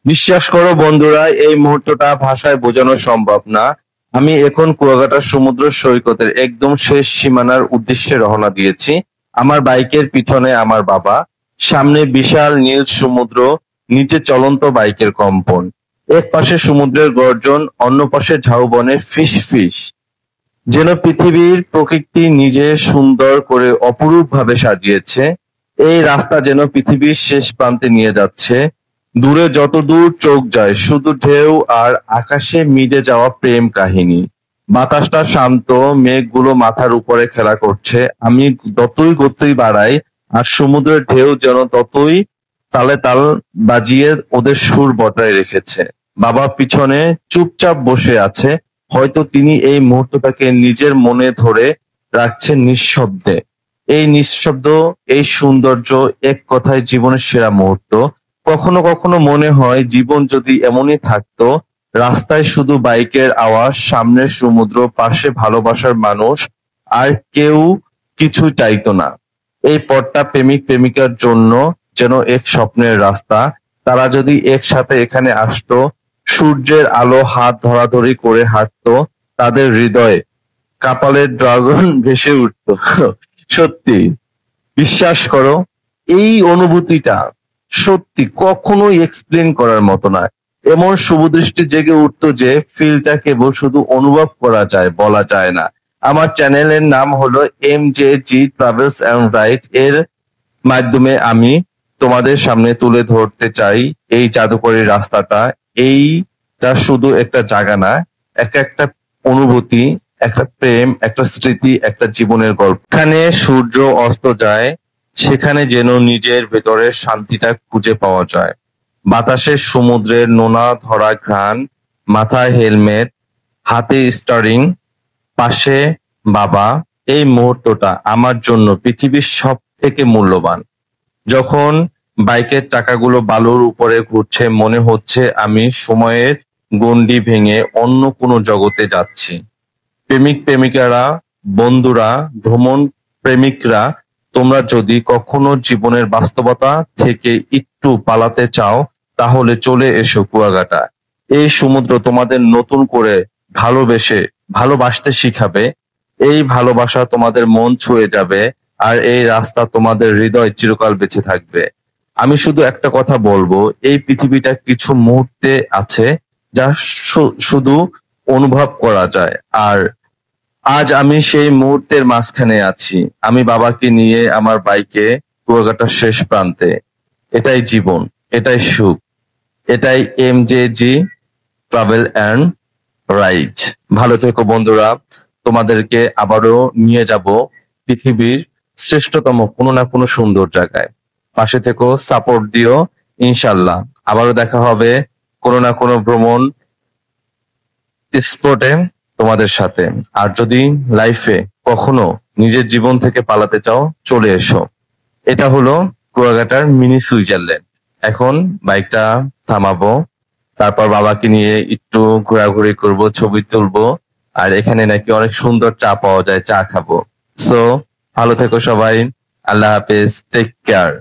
বিশ্বাস করো বন্ধুরা, এই মুহূর্তটা ভাষায় বোঝানো সম্ভব না। আমি এখন কুয়াকাটা সমুদ্র সৈকতের একদম শেষ সীমানার উদ্দেশ্যে রওনা দিয়েছি। আমার বাইকের পিছনে আমার বাবা, সামনে বিশাল নীল সমুদ্র, নিচে চলন্ত বাইকের কম্পন। এক পাশে সমুদ্রের গর্জন, অন্য পাশে ঝাউবনের ফিস ফিস। যেন পৃথিবীর প্রকৃতি নিজে সুন্দর করে অপরূপ ভাবে সাজিয়েছে। এই রাস্তা যেন পৃথিবীর শেষ প্রান্তে নিয়ে যাচ্ছে। দূরে যতদূর চোখ যায় শুধু ঢেউ আর আকাশে মিটে যাওয়া প্রেম কাহিনী। বাতাসটা শান্ত, মেঘগুলো মাথার উপরে খেলা করছে। আমি যতই গতি বাড়াই আর সমুদ্রের ঢেউ যেন ততই তালে তাল বাজিয়ে ওদের সুর বজায় রেখেছে। বাবা পিছনে চুপচাপ বসে আছে, হয়তো তিনি এই মুহূর্তটাকে নিজের মনে ধরে রাখছেন নিঃশব্দে। এই নিঃশব্দ, এই সৌন্দর্য এক কথায় জীবনের সেরা মুহূর্ত। কখনো কখনো মনে হয় জীবন যদি এমনই থাকতো, রাস্তায় শুধু বাইকের আওয়াজ, সামনের সমুদ্র, পাশে ভালোবাসার মানুষ, আর কেউ কিছু চাইতো না। এই পথটা প্রেমিক প্রেমিকার জন্য যেন এক স্বপ্নের রাস্তা। তারা যদি একসাথে এখানে আসতো, সূর্যের আলো হাত ধরাধরি করে হাঁটতো, তাদের হৃদয়ে কপালের ড্রাগন ভেসে উঠতো। সত্যি, বিশ্বাস করো, এই অনুভূতিটা সত্যি কখনোই এক্সপ্লেন করার মতো না। এমন শুভদৃষ্টি জেগে উঠতো যে ফিলটা কেবল শুধু অনুভব করা যায়, বলা যায় না। আমার চ্যানেলের নাম হলো MJG ট্রাভেলস এন্ড রাইড। এর মাধ্যমে আমি তোমাদের সামনে তুলে ধরতে চাই এই জাদুকরী রাস্তাটা। এইটা শুধু একটা জায়গা না, একটা অনুভূতি, একটা প্রেম, একটা স্মৃতি, একটা জীবনের গল্প। এখানে সূর্য অস্ত যায়, সেখানে যেন নিজের ভেতরের শান্তিটা খুঁজে পাওয়া যায়। বাতাসে সমুদ্রের নোনা ধরা ঘ্রাণ, মাথায় হেলমেট, হাতে স্টারিং, পাশে বাবা। এই মুহূর্তটা আমার জন্য পৃথিবীর সব থেকে মূল্যবান। যখন বাইকের চাকাগুলো বালুর উপরে ঘুরছে, মনে হচ্ছে আমি সময়ের গণ্ডি ভেঙে অন্য কোনো জগতে যাচ্ছি। প্রেমিক প্রেমিকারা, বন্ধুরা, ভ্রমণ প্রেমিকরা, তোমরা যদি কখনো জীবনের বাস্তবতা থেকে একটু পালাতে চাও, তাহলে চলে এসো কুয়াকাটা। এই সমুদ্র তোমাদের নতুন করে ভালোবাসতে শিখাবে। এই ভালোবাসা তোমাদের মন ছুঁয়ে যাবে, আর এই রাস্তা তোমাদের হৃদয় চিরকাল বেঁচে থাকবে। আমি শুধু একটা কথা বলবো, এই পৃথিবীটা কিছু মুহূর্তে আছে যা শুধু অনুভব করা যায়। আর আজ আমি সেই মুহূর্তের মাঝখানে আছি। আমি বাবাকে নিয়ে আমার বাইকে কুয়াকাটার শেষ প্রান্তে। এটাই জীবন, এটাই সুখ, এটাই MJG ট্রাভেল অ্যান্ড রাইড। ভালো থেকো বন্ধুরা, তোমাদেরকে আবারও নিয়ে যাব পৃথিবীর শ্রেষ্ঠতম কোনো না কোনো সুন্দর জায়গায়। পাশে থেকো, সাপোর্ট দিও। ইনশাল্লাহ আবারও দেখা হবে কোনো না কোনো ভ্রমণ স্পটে তোমাদের সাথে। আর যদি লাইফে কখনো নিজের জীবন থেকে পালাতে চাও, চলে এসো। এটা হলো কুয়াকাটার মিনি সুইজারল্যান্ড। এখন বাইকটা থামাবো, তারপর বাবাকে নিয়ে একটু ঘোরাঘুরি করব, ছবি তুলবো। আর এখানে নাকি অনেক সুন্দর চা পাওয়া যায়, চা খাবো। সো ভালো থেকো সবাই, আল্লাহ হাফেজ, টেক কেয়ার।